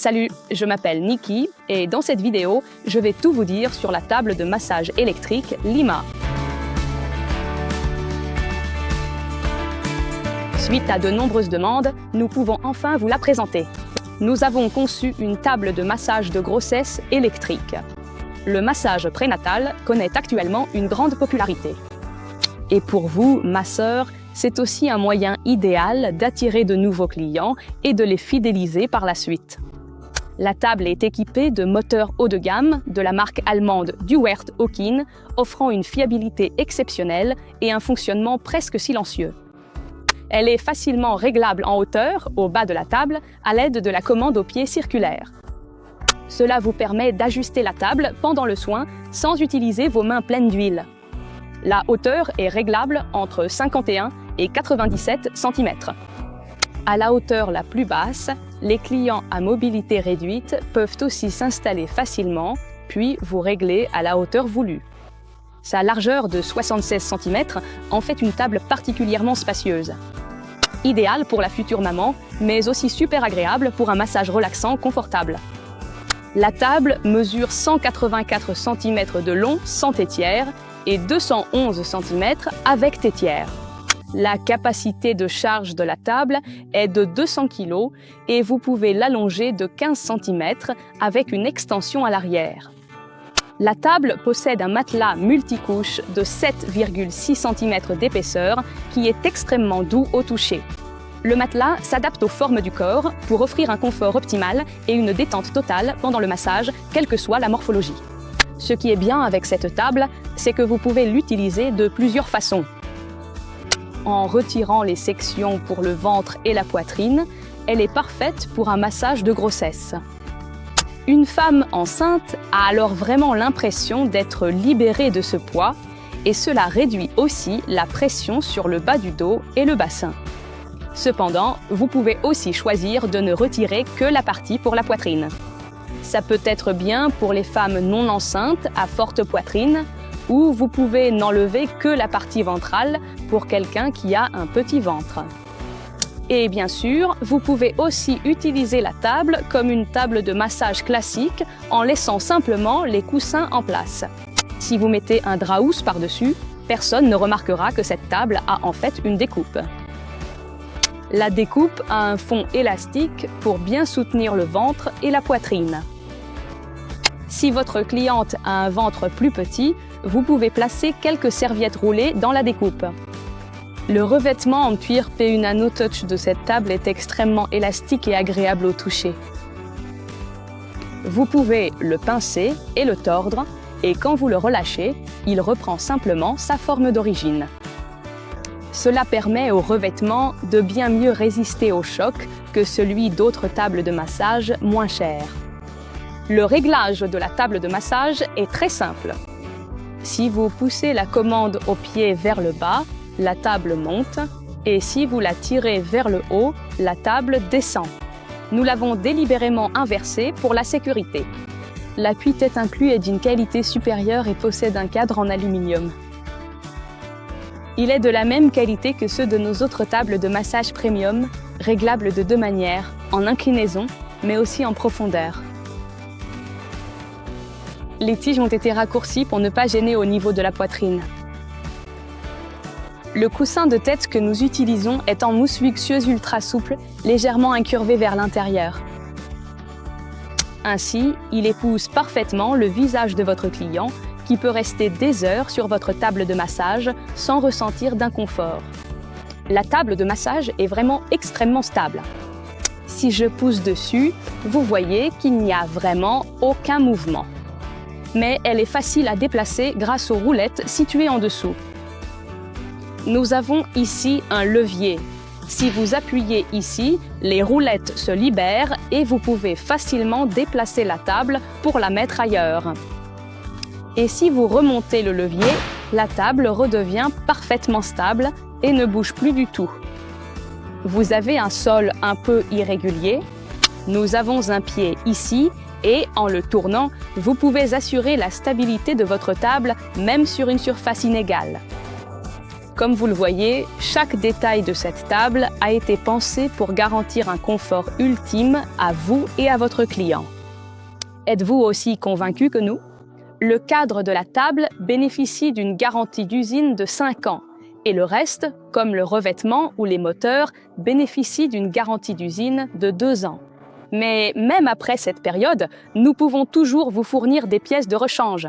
Salut, je m'appelle Niki et dans cette vidéo, je vais tout vous dire sur la table de massage électrique Lima. Suite à de nombreuses demandes, nous pouvons enfin vous la présenter. Nous avons conçu une table de massage de grossesse électrique. Le massage prénatal connaît actuellement une grande popularité. Et pour vous, masseurs, c'est aussi un moyen idéal d'attirer de nouveaux clients et de les fidéliser par la suite. La table est équipée de moteurs haut de gamme de la marque allemande Duwert Hawkin, offrant une fiabilité exceptionnelle et un fonctionnement presque silencieux. Elle est facilement réglable en hauteur, au bas de la table, à l'aide de la commande au pied circulaire. Cela vous permet d'ajuster la table pendant le soin sans utiliser vos mains pleines d'huile. La hauteur est réglable entre 51 et 97 cm. À la hauteur la plus basse, les clients à mobilité réduite peuvent aussi s'installer facilement, puis vous régler à la hauteur voulue. Sa largeur de 76 cm en fait une table particulièrement spacieuse. Idéale pour la future maman, mais aussi super agréable pour un massage relaxant confortable. La table mesure 184 cm de long sans tétière et 211 cm avec tétière. La capacité de charge de la table est de 200 kg et vous pouvez l'allonger de 15 cm avec une extension à l'arrière. La table possède un matelas multicouche de 7,6 cm d'épaisseur qui est extrêmement doux au toucher. Le matelas s'adapte aux formes du corps pour offrir un confort optimal et une détente totale pendant le massage, quelle que soit la morphologie. Ce qui est bien avec cette table, c'est que vous pouvez l'utiliser de plusieurs façons. En retirant les sections pour le ventre et la poitrine, elle est parfaite pour un massage de grossesse. Une femme enceinte a alors vraiment l'impression d'être libérée de ce poids et cela réduit aussi la pression sur le bas du dos et le bassin. Cependant, vous pouvez aussi choisir de ne retirer que la partie pour la poitrine. Ça peut être bien pour les femmes non enceintes à forte poitrine ou vous pouvez n'enlever que la partie ventrale pour quelqu'un qui a un petit ventre. Et bien sûr, vous pouvez aussi utiliser la table comme une table de massage classique en laissant simplement les coussins en place. Si vous mettez un drap housse par-dessus, personne ne remarquera que cette table a en fait une découpe. La découpe a un fond élastique pour bien soutenir le ventre et la poitrine. Si votre cliente a un ventre plus petit, vous pouvez placer quelques serviettes roulées dans la découpe. Le revêtement en cuir PU Nano Touch de cette table est extrêmement élastique et agréable au toucher. Vous pouvez le pincer et le tordre, et quand vous le relâchez, il reprend simplement sa forme d'origine. Cela permet au revêtement de bien mieux résister au choc que celui d'autres tables de massage moins chères. Le réglage de la table de massage est très simple. Si vous poussez la commande au pied vers le bas, la table monte, et si vous la tirez vers le haut, la table descend. Nous l'avons délibérément inversée pour la sécurité. L'appui-tête inclus est d'une qualité supérieure et possède un cadre en aluminium. Il est de la même qualité que ceux de nos autres tables de massage premium, réglables de deux manières, en inclinaison, mais aussi en profondeur. Les tiges ont été raccourcies pour ne pas gêner au niveau de la poitrine. Le coussin de tête que nous utilisons est en mousse luxueuse ultra souple, légèrement incurvé vers l'intérieur. Ainsi, il épouse parfaitement le visage de votre client, qui peut rester des heures sur votre table de massage sans ressentir d'inconfort. La table de massage est vraiment extrêmement stable. Si je pousse dessus, vous voyez qu'il n'y a vraiment aucun mouvement. Mais elle est facile à déplacer grâce aux roulettes situées en dessous. Nous avons ici un levier. Si vous appuyez ici, les roulettes se libèrent et vous pouvez facilement déplacer la table pour la mettre ailleurs. Et si vous remontez le levier, la table redevient parfaitement stable et ne bouge plus du tout. Vous avez un sol un peu irrégulier. Nous avons un pied ici et en le tournant, vous pouvez assurer la stabilité de votre table même sur une surface inégale. Comme vous le voyez, chaque détail de cette table a été pensé pour garantir un confort ultime à vous et à votre client. Êtes-vous aussi convaincu que nous? Le cadre de la table bénéficie d'une garantie d'usine de 5 ans et le reste, comme le revêtement ou les moteurs, bénéficie d'une garantie d'usine de 2 ans. Mais même après cette période, nous pouvons toujours vous fournir des pièces de rechange.